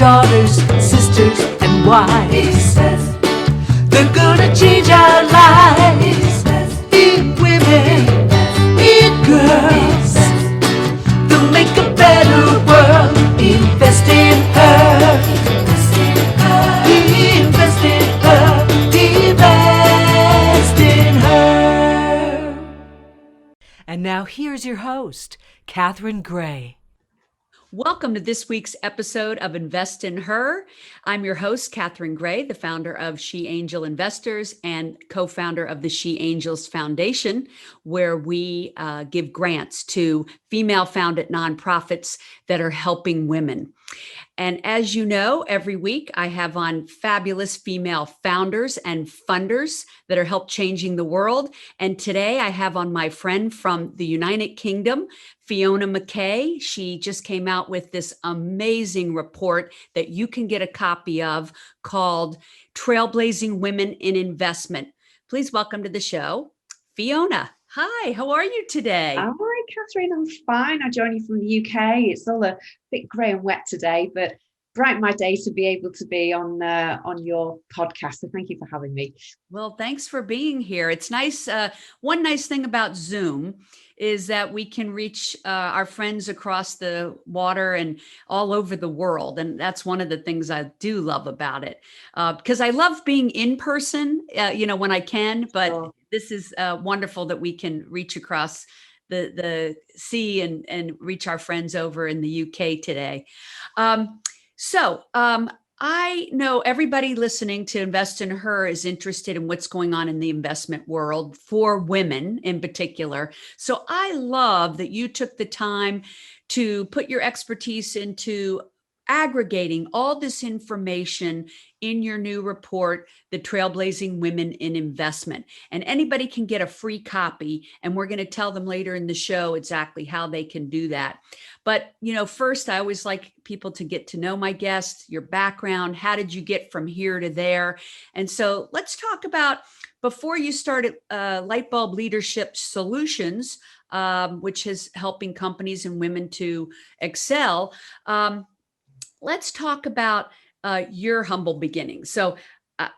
daughters, sisters, and wives. They're gonna change our lives. Be women, be girls. They'll make a better world. Invest in her. Invest in her. Invest in her. And now here's your host, Catherine Gray. Welcome to this week's episode of Invest in Her. I'm your host, Catherine Gray, the founder of She Angel Investors and co-founder of the She Angels Foundation, where we give grants to female-founded nonprofits that are helping women. And as you know, every week I have on fabulous female founders and funders that are help changing the world. And today I have on my friend from the United Kingdom, Fiona McKay. She just came out with this amazing report that you can get a copy of called Trailblazing Women in Investment. Please welcome to the show, Fiona. Hi, how are you today? Hi, Catherine. I'm fine. I join you from the UK. It's all a bit grey and wet today, but brighten my day to be able to be on your podcast. So thank you for having me. Well, thanks for being here. It's nice. One nice thing about Zoom is that we can reach our friends across the water and all over the world. And that's one of the things I do love about it, because I love being in person, when I can, but sure. This is wonderful that we can reach across the sea and reach our friends over in the UK today. I know everybody listening to Invest in Her is interested in what's going on in the investment world for women in particular. So I love that you took the time to put your expertise into aggregating all this information in your new report, The Trailblazing Women in Investment. And anybody can get a free copy, and we're going to tell them later in the show exactly how they can do that. But, first, I always like people to get to know my guest, your background. How did you get from here to there? And so let's talk about, before you started Lightbulb Leadership Solutions, which is helping companies and women to excel. Let's talk about your humble beginnings. So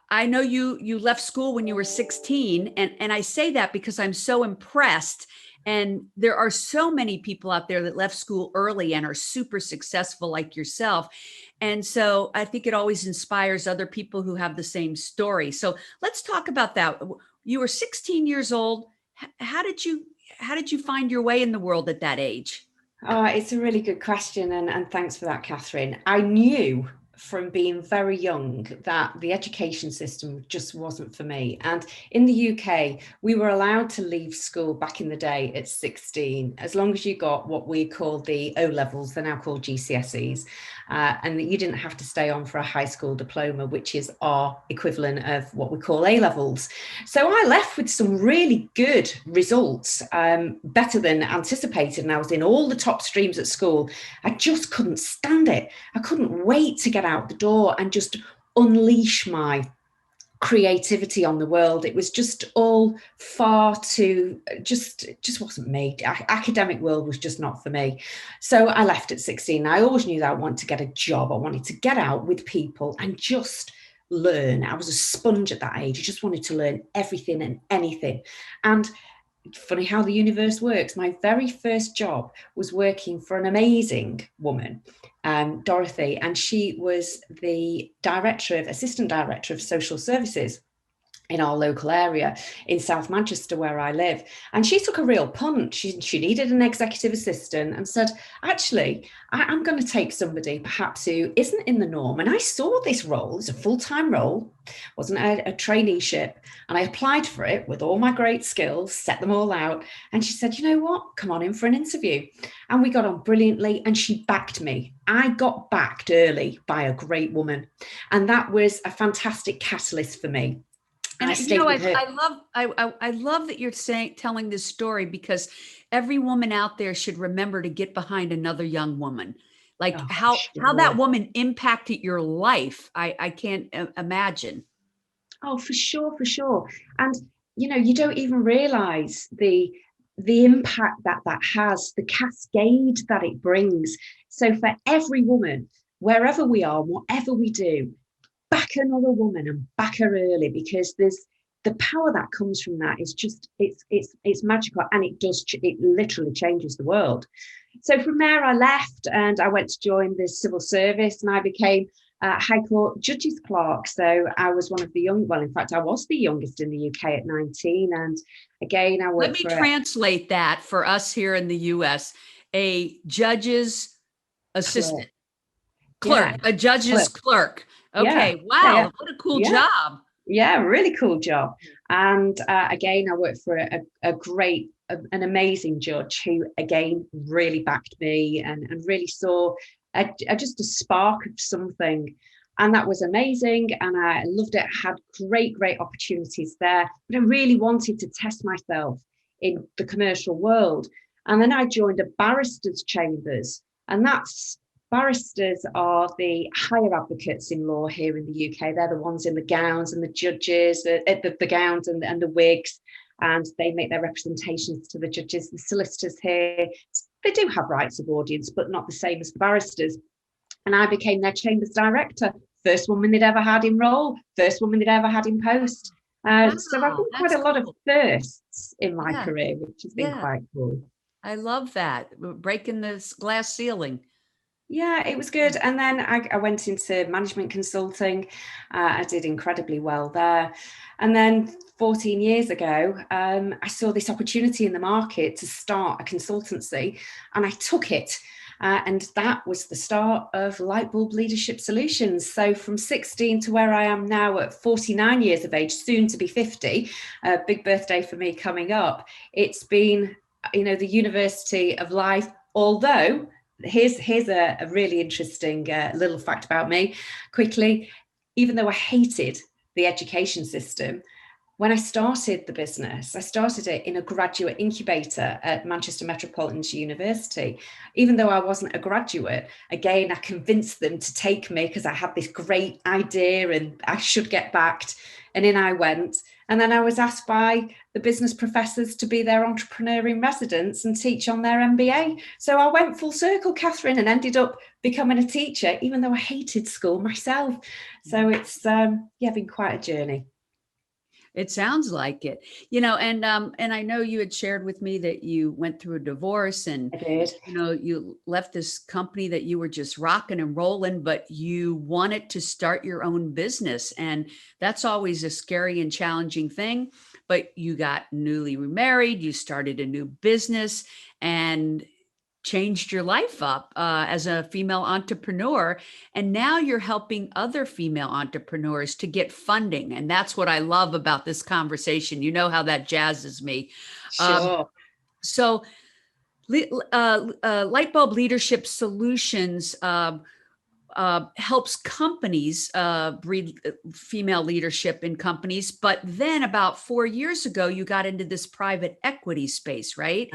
I know you left school when you were 16, and I say that because I'm so impressed. And there are so many people out there that left school early and are super successful like yourself. And so I think it always inspires other people who have the same story. So let's talk about that. You were 16 years old. How did you find your way in the world at that age? Oh, it's a really good question. And thanks for that, Catherine. I knew from being very young that the education system just wasn't for me. And in the UK, we were allowed to leave school back in the day at 16, as long as you got what we call the O levels, they're now called GCSEs, and that you didn't have to stay on for a high school diploma, which is our equivalent of what we call A levels. So I left with some really good results, better than anticipated. And I was in all the top streams at school. I just couldn't stand it. I couldn't wait to get out the door and just unleash my creativity on the world. It was just all far too, just wasn't me. Academic world was just not for me. So I left at 16. I always knew that I wanted to get a job. I wanted to get out with people and just learn. I was a sponge at that age. I just wanted to learn everything and anything. And funny how the universe works. My very first job was working for an amazing woman, Dorothy, and she was the assistant director of social services in our local area in South Manchester, where I live. And she took a real punt. She needed an executive assistant and said, actually, I'm going to take somebody perhaps who isn't in the norm. And I saw this role as a full-time role, wasn't a traineeship. And I applied for it with all my great skills, set them all out. And she said, you know what, come on in for an interview. And we got on brilliantly, and she backed me. I got backed early by a great woman. And that was a fantastic catalyst for me. And I love that you're telling this story, because every woman out there should remember to get behind another young woman. Like how that woman impacted your life. I can't imagine. Oh, for sure. And, you don't even realize the impact that has, the cascade that it brings. So for every woman wherever we are, whatever we do, back another woman and back her early, because there's the power that comes from that is just, it's magical, and it literally changes the world. So from there I left and I went to join the civil service, and I became High Court Judge's Clerk. So I was one of the in fact, I was the youngest in the UK at 19. And again, I worked Let me translate that for us here in the US. A judge's assistant. Clerk, yeah, a judge's clerk. Okay, yeah, wow, yeah, what a cool yeah. job. Yeah, really cool job. And again, I worked for an amazing judge who, again, really backed me and really saw just a spark of something. And that was amazing. And I loved it. I had great opportunities there. But I really wanted to test myself in the commercial world. And then I joined a barrister's chambers. And barristers are the higher advocates in law here in the UK. They're the ones in the gowns, and the judges, the gowns and the wigs, and they make their representations to the judges. The solicitors here, they do have rights of audience, but not the same as the barristers. And I became their chambers director, first woman they'd ever had in role, first woman they'd ever had in post. So I've done quite a lot of firsts in my career, which has been quite cool. I love that, breaking this glass ceiling. Yeah, it was good. And then I went into management consulting. I did incredibly well there. And then 14 years ago, I saw this opportunity in the market to start a consultancy, and I took it. And that was the start of Lightbulb Leadership Solutions. So from 16 to where I am now at 49 years of age, soon to be 50, a big birthday for me coming up. It's been, the university of life, although here's a really interesting little fact about me quickly. Even though I hated the education system, when I started the business, I started it in a graduate incubator at Manchester Metropolitan University. Even though I wasn't a graduate, again, I convinced them to take me because I had this great idea and I should get backed. And in I went. And then I was asked by the business professors to be their entrepreneur in residence and teach on their MBA. So I went full circle, Catherine, and ended up becoming a teacher, even though I hated school myself. So it's been quite a journey. It sounds like it, and I know you had shared with me that you went through a divorce, and I did. You left this company that you were just rocking and rolling, but you wanted to start your own business. And that's always a scary and challenging thing. But you got newly remarried, you started a new business, and changed your life up as a female entrepreneur. And now you're helping other female entrepreneurs to get funding. And that's what I love about this conversation. You know how that jazzes me. Sure. So Lightbulb Leadership Solutions helps companies breed female leadership in companies. But then about 4 years ago, you got into this private equity space, right?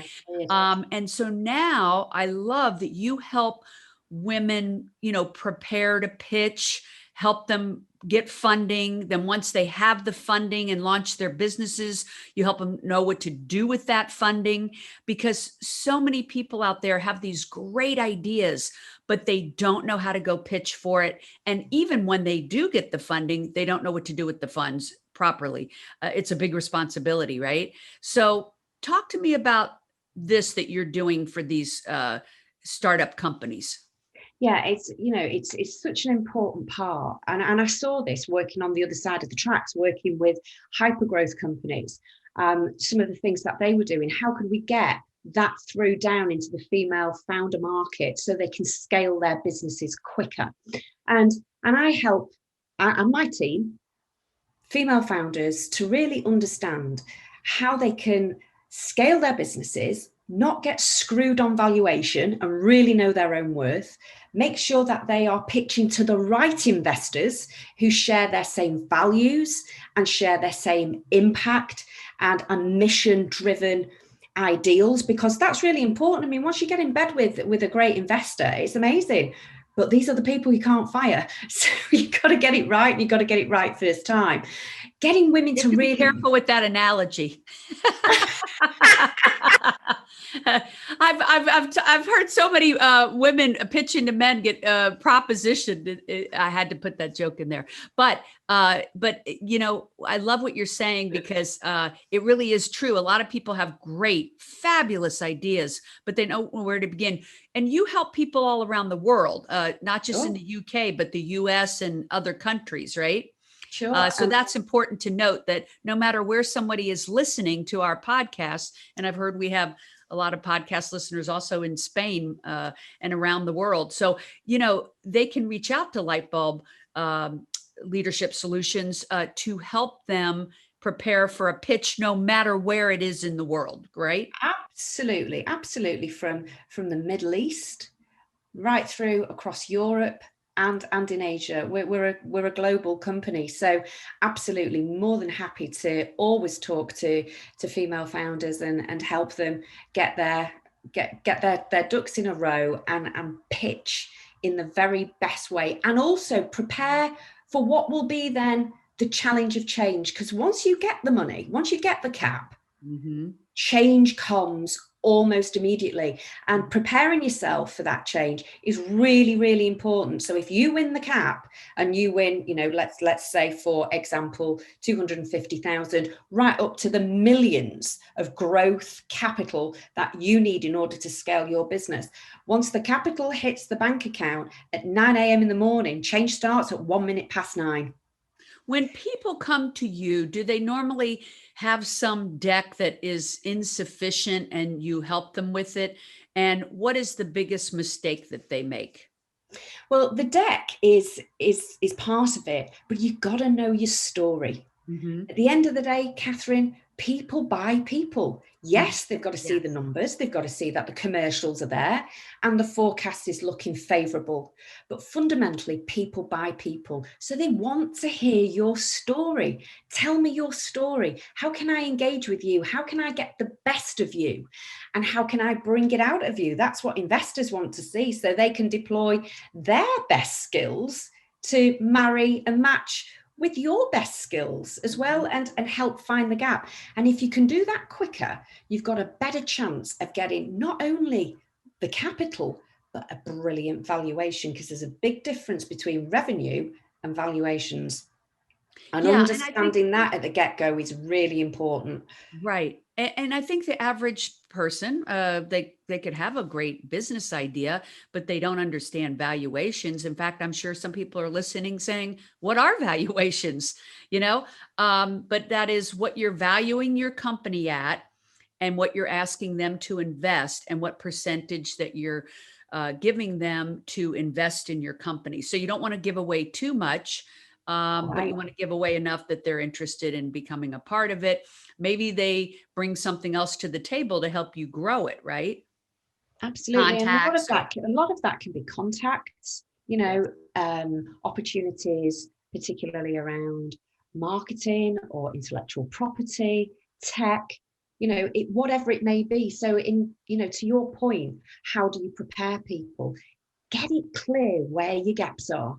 And so now I love that you help women, prepare to pitch, help them get funding. Then once they have the funding and launch their businesses, you help them know what to do with that funding, because so many people out there have these great ideas, but they don't know how to go pitch for it. And even when they do get the funding, they don't know what to do with the funds properly. It's a big responsibility, right? So talk to me about this that you're doing for these startup companies. Yeah, it's such an important part. And I saw this working on the other side of the tracks, working with hypergrowth companies, some of the things that they were doing. How could we get that through down into the female founder market so they can scale their businesses quicker? And I help, and my team, female founders, to really understand how they can scale their businesses, not get screwed on valuation, and really know their own worth. Make sure that they are pitching to the right investors who share their same values and share their same impact and mission-driven ideals, because that's really important. I mean, once you get in bed with a great investor, it's amazing. But these are the people you can't fire. So you've got to get it right, and you've got to get it right first time. getting women You to have to be really careful with that analogy. I've heard so many women pitching to men get propositioned. I had to put that joke in there, but you know, I love what you're saying because it really is true. A lot of people have great, fabulous ideas, but they don't know where to begin. And you help people all around the world, not just in the UK, but the US and other countries, right? sure. So that's important to note that no matter where somebody is listening to our podcast, and I've heard we have a lot of podcast listeners also in Spain and around the world. So, you know, they can reach out to Lightbulb Leadership Solutions to help them prepare for a pitch, no matter where it is in the world, right? Absolutely, absolutely. From the Middle East right through across Europe and in Asia. We're a global company, so absolutely more than happy to always talk to female founders and help them get their ducks in a row and pitch in the very best way, and also prepare for what will be then the challenge of change. Because once you get the money, once you get the cap, change comes almost immediately, and preparing yourself for that change is really, really important. So if you win the cap and you win, you know, let's say, for example, 250,000 right up to the millions of growth capital that you need in order to scale your business, once the capital hits the bank account at 9 a.m. in the morning, change starts at 1 minute past 9. When people come to you, do they normally have some deck that is insufficient and you help them with it? And what is the biggest mistake that they make? Well, the deck is part of it, but you've got to know your story. At the end of the day, Catherine, people buy people. Yes, they've got to see the numbers. They've got to see that the commercials are there and the forecast is looking favorable. But fundamentally, people buy people. So they want to hear your story. Tell me your story. How can I engage with you? How can I get the best of you? And how can I bring it out of you? That's what investors want to see, so they can deploy their best skills to marry and match with your best skills as well, and help find the gap. And if you can do that quicker, you've got a better chance of getting not only the capital, but a brilliant valuation, because there's a big difference between revenue and valuations. And understanding that at the get-go is really important. Right. And I think the average person, they could have a great business idea, but they don't understand valuations. In fact, I'm sure some people are listening saying, what are valuations? You know, but that is what you're valuing your company at and what you're asking them to invest and what percentage that you're giving them to invest in your company. So you don't want to give away too much. But you want to give away enough that they're interested in becoming a part of it. Maybe they bring something else to the table to help you grow it, right? Absolutely. Contacts. And a lot of that can be contacts, you know, opportunities, particularly around marketing or intellectual property, tech, you know, whatever it may be. So to your point, how do you prepare people? Get it clear where your gaps are,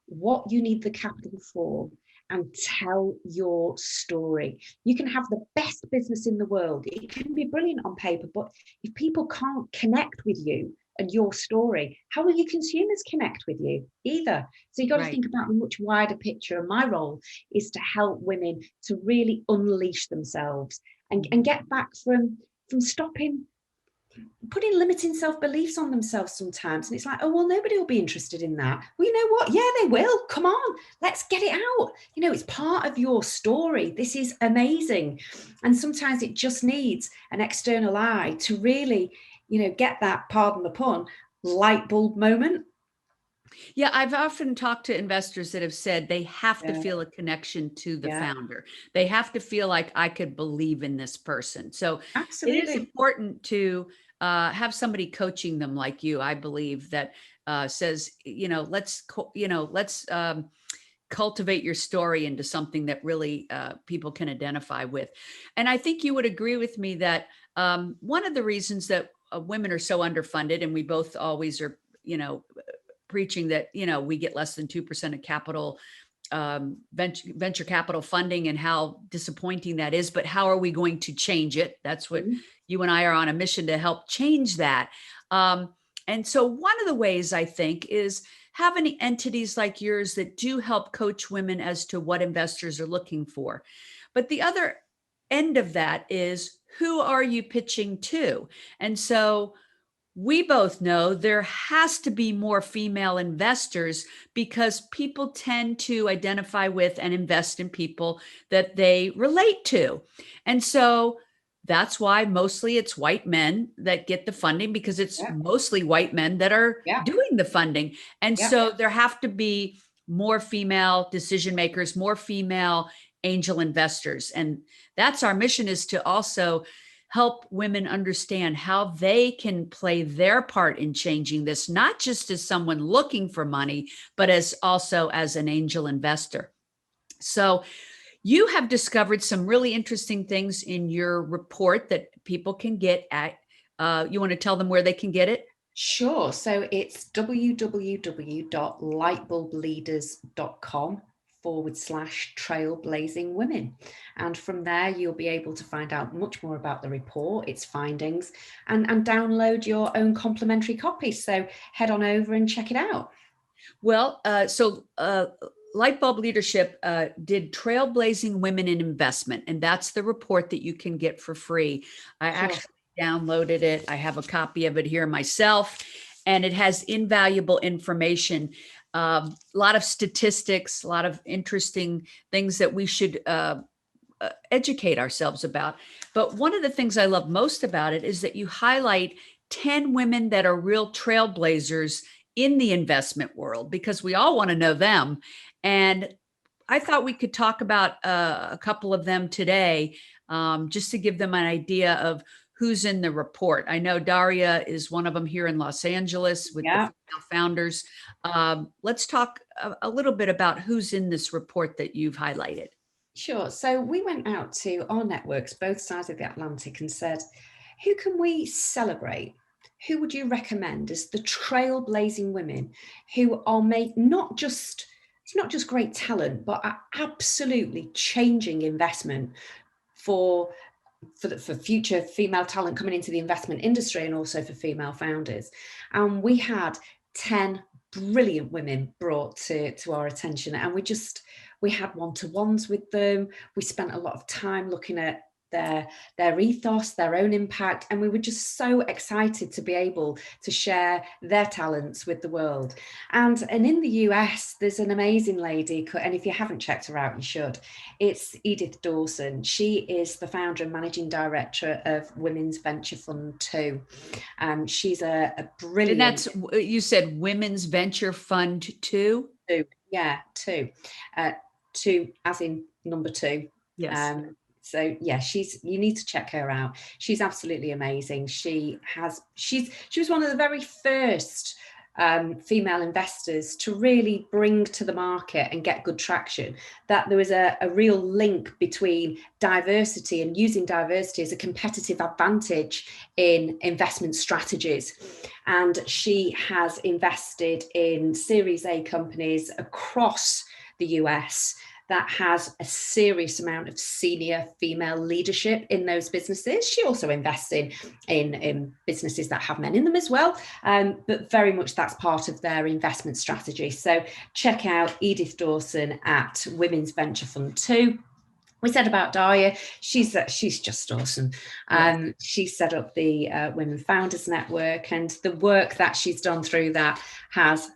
what you need the capital for, and tell your story. You can have the best business in the world. It can be brilliant on paper, but if people can't connect with you and your story, how will your consumers connect with you either? So you've got to think about the much wider picture. And my role is to help women to really unleash themselves and get back from stopping putting limiting self-beliefs on themselves sometimes. And it's like, oh, well, nobody will be interested in that. Well, you know what? Yeah, they will. Come on, let's get it out. You know, it's part of your story. This is amazing. And sometimes it just needs an external eye to really, you know, get that, pardon the pun, light bulb moment. Yeah, I've often talked to investors that have said they have to feel a connection to the founder. They have to feel like I could believe in this person. So Absolutely. it is important to have somebody coaching them like you, I believe, that says, let's cultivate your story into something that really people can identify with. And I think you would agree with me that one of the reasons that women are so underfunded, and we both always are, preaching that, we get less than 2% of capital venture capital funding and how disappointing that is, but how are we going to change it? That's what you and I are on a mission to help change that. And so one of the ways I think is having entities like yours that do help coach women as to what investors are looking for. But the other end of that is, who are you pitching to? And so we both know there has to be more female investors because people tend to identify with and invest in people that they relate to. And so that's why mostly it's white men that get the funding, because it's mostly white men that are doing the funding. And so there have to be more female decision makers, more female angel investors. And that's our mission, is to also help women understand how they can play their part in changing this, not just as someone looking for money, but as also as an angel investor. So you have discovered some really interesting things in your report that people can get at. You want to tell them where they can get it? Sure. So it's www.lightbulbleaders.com/trailblazing women. And from there, you'll be able to find out much more about the report, its findings, and download your own complimentary copy. So head on over and check it out. Well, Lightbulb Leadership did Trailblazing Women in Investment, and that's the report that you can get for free. I actually downloaded it. I have a copy of it here myself, and it has invaluable information, a lot of statistics, a lot of interesting things that we should educate ourselves about. But one of the things I love most about it is that you highlight 10 women that are real trailblazers in the investment world, because we all want to know them. And I thought we could talk about a couple of them today, just to give them an idea of who's in the report. I know Daria is one of them here in Los Angeles with the female founders. Let's talk a little bit about who's in this report that you've highlighted. Sure. So we went out to our networks, both sides of the Atlantic, and said, who can we celebrate? Who would you recommend as the trailblazing women who are it's not just great talent, but are absolutely changing investment for future female talent coming into the investment industry, and also for female founders. And we had 10 brilliant women brought to our attention, and we had one-to-ones with them. We spent a lot of time looking at their ethos, their own impact, and we were just so excited to be able to share their talents with the world. And in the US, there's an amazing lady, and if you haven't checked her out, you should. It's Edith Dawson. She is the founder and managing director of Women's Venture Fund 2. She's a brilliant. And that's, you said Women's Venture Fund 2? 2, yeah, 2. 2 as in number 2. Yes. So yeah, you need to check her out. She's absolutely amazing. She was one of the very first female investors to really bring to the market and get good traction that there was a real link between diversity and using diversity as a competitive advantage in investment strategies. And she has invested in Series A companies across the US that has a serious amount of senior female leadership in those businesses. She also invests in businesses that have men in them as well, but very much that's part of their investment strategy. So check out Edith Dawson at Women's Venture Fund 2. We said about Daria, she's just awesome. She set up the Women Founders Network, and the work that she's done through that has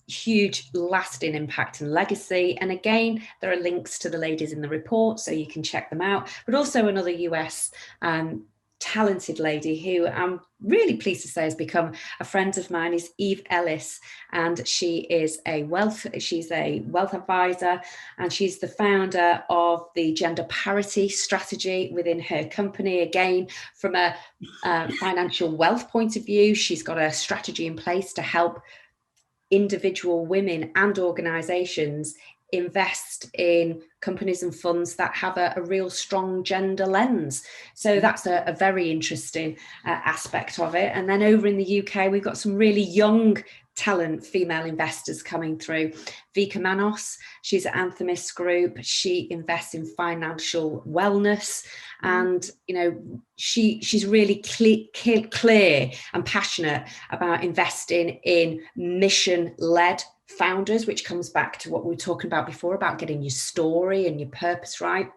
huge lasting impact and legacy. And again, there are links to the ladies in the report, so you can check them out. But also another US talented lady who I'm really pleased to say has become a friend of mine is Eve Ellis, and she's a wealth advisor, and she's the founder of the gender parity strategy within her company. Again, from a financial wealth point of view, she's got a strategy in place to help individual women and organizations invest in companies and funds that have a real strong gender lens. So that's a very interesting aspect of it. And then over in the UK, we've got some really young talent female investors coming through. Vika Manos, she's at Anthemis Group. She invests in financial wellness, and she's really clear and passionate about investing in mission-led founders, which comes back to what we were talking about before about getting your story and your purpose right.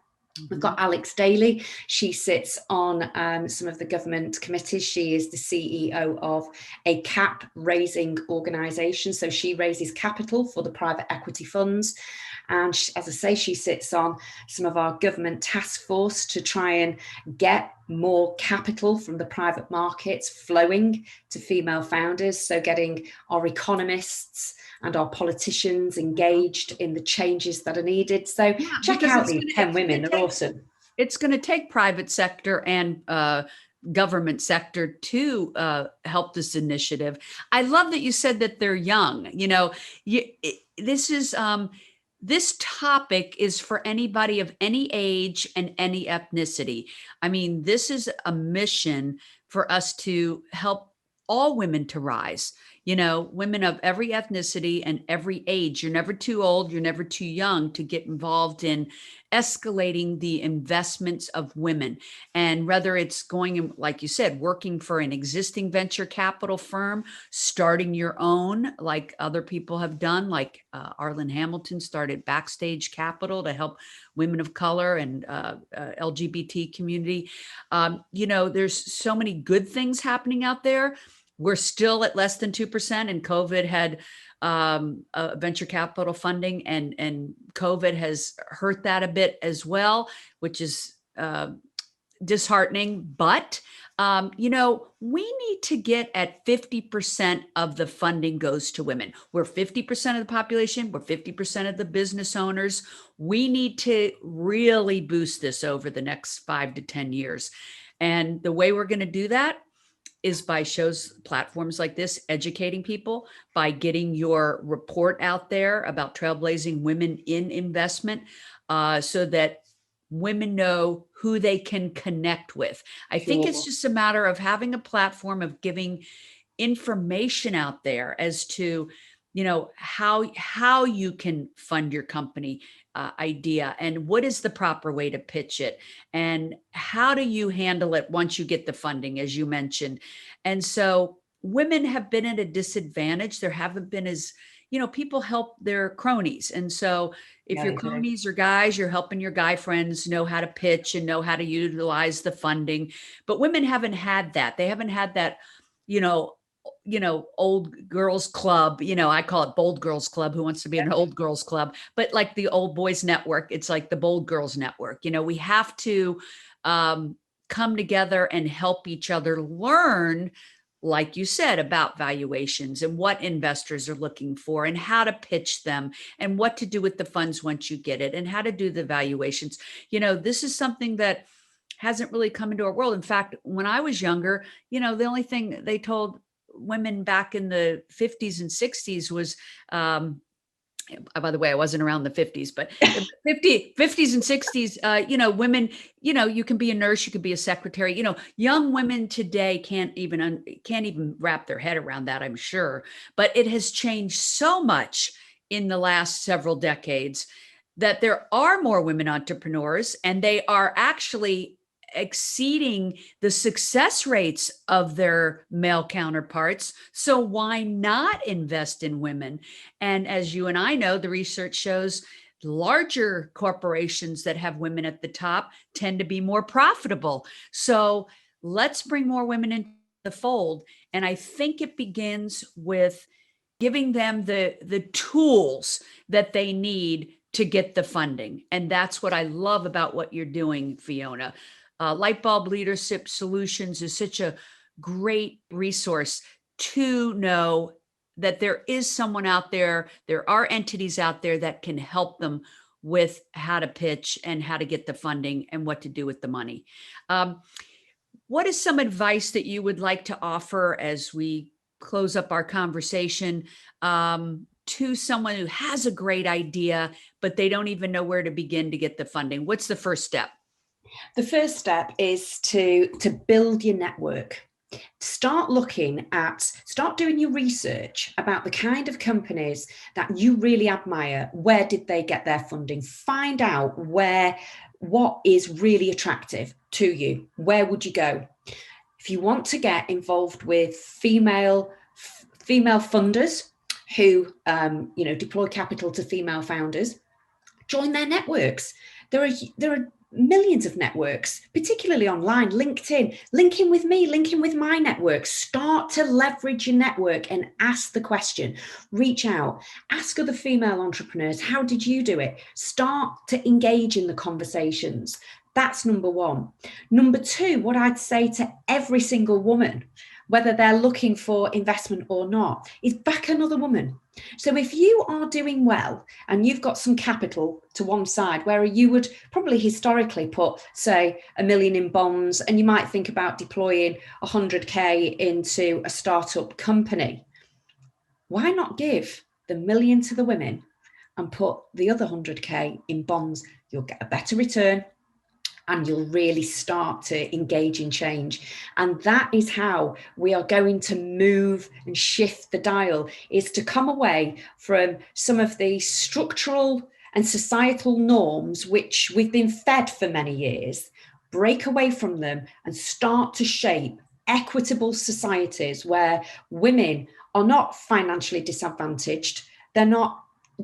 We've got Alex Daly. She sits on some of the government committees. She is the CEO of a cap raising organisation. So she raises capital for the private equity funds. And as I say, she sits on some of our government task force to try and get more capital from the private markets flowing to female founders. So getting our economists and our politicians engaged in the changes that are needed. So check out these 10 women. They're awesome. It's going to take private sector and government sector to help this initiative. I love that you said that they're young. This topic is for anybody of any age and any ethnicity. I mean, this is a mission for us to help all women to rise. Women of every ethnicity and every age. You're never too old, you're never too young to get involved in escalating the investments of women. And whether it's going, like you said, working for an existing venture capital firm, starting your own, like other people have done, like Arlen Hamilton started Backstage Capital to help women of color and LGBT community. There's so many good things happening out there. We're still at less than 2%, and COVID had venture capital funding, and COVID has hurt that a bit as well, which is disheartening. But, we need to get at 50% of the funding goes to women. We're 50% of the population. We're 50% of the business owners. We need to really boost this over the next 5 to 10 years. And the way we're going to do that is by platforms like this, educating people, by getting your report out there about trailblazing women in investment, so that women know who they can connect with. I think it's just a matter of having a platform of giving information out there as to, how you can fund your company idea, and what is the proper way to pitch it, and how do you handle it once you get the funding, as you mentioned. And so women have been at a disadvantage. There haven't been as, people help their cronies. And so if your cronies are guys, you're helping your guy friends know how to pitch and know how to utilize the funding. But women haven't had that. They haven't had that, old girls club, I call it bold girls club. Who wants to be in an old girls club? But like the old boys network, it's like the bold girls network. We have to come together and help each other learn, like you said, about valuations and what investors are looking for and how to pitch them and what to do with the funds once you get it and how to do the valuations. This is something that hasn't really come into our world. In fact, when I was younger, the only thing they told women back in the 50s and 60s was, by the way, I wasn't around the 50s, but 50s and 60s, women, you can be a nurse, you could be a secretary. Young women today can't even wrap their head around that, I'm sure. But it has changed so much in the last several decades that there are more women entrepreneurs, and they are actually exceeding the success rates of their male counterparts. So why not invest in women? And as you and I know, the research shows larger corporations that have women at the top tend to be more profitable. So let's bring more women into the fold. And I think it begins with giving them the tools that they need to get the funding. And that's what I love about what you're doing, Fiona. Lightbulb Leadership Solutions is such a great resource to know that there is someone out there, there are entities out there that can help them with how to pitch and how to get the funding and what to do with the money. What is some advice that you would like to offer as we close up our conversation to someone who has a great idea, but they don't even know where to begin to get the funding? What's the first step? The first step is to build your network. Start doing your research about the kind of companies that you really admire. Where did they get their funding? Find out what is really attractive to you. Where would you go? If you want to get involved with female funders who deploy capital to female founders, join their networks. There are millions of networks, particularly online. LinkedIn, link in with me, link in with my network. Start to leverage your network and ask the question. Reach out, ask other female entrepreneurs, how did you do it? Start to engage in the conversations. That's number one. Number two, what I'd say to every single woman, whether they're looking for investment or not, is back another woman. So if you are doing well and you've got some capital to one side, where you would probably historically put, say, $1 million in bonds, and you might think about deploying 100K into a startup company, why not give the $1 million to the women and put the other 100K in bonds? You'll get a better return, and you'll really start to engage in change. And that is how we are going to move and shift the dial, is to come away from some of the structural and societal norms which we've been fed for many years, break away from them and start to shape equitable societies where women are not financially disadvantaged. They're not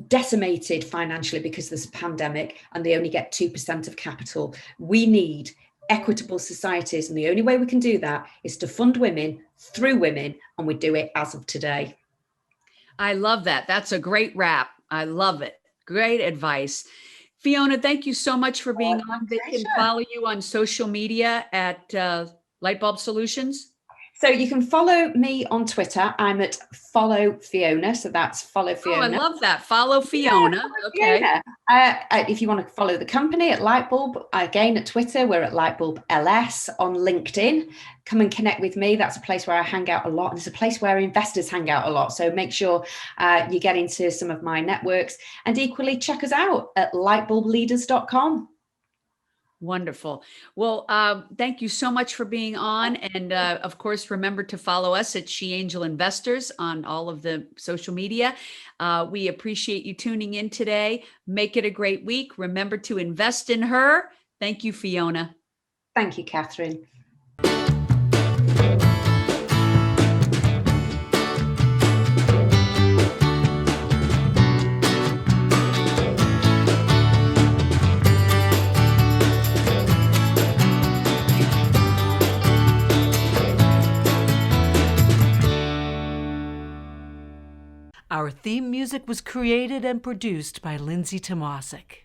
decimated financially because there's a pandemic and they only get 2% of capital. We need equitable societies, and the only way we can do that is to fund women through women, and we do it as of today. I love that. That's a great wrap. I love it. Great advice. Fiona, thank you so much for being on. They can follow you on social media at Lightbulb Solutions. So you can follow me on Twitter. I'm at Follow Fiona. So that's Follow Fiona. Oh, I love that. Follow Fiona. Yeah, okay. Fiona. If you want to follow the company at Lightbulb, again at Twitter, we're at Lightbulb LS. On LinkedIn, come and connect with me. That's a place where I hang out a lot. And it's a place where investors hang out a lot. So make sure you get into some of my networks, and equally check us out at lightbulbleaders.com. Wonderful. Well, thank you so much for being on. And of course, remember to follow us at She Angel Investors on all of the social media. We appreciate you tuning in today. Make it a great week. Remember to invest in her. Thank you, Fiona. Thank you, Catherine. Our theme music was created and produced by Lindsay Tomasic.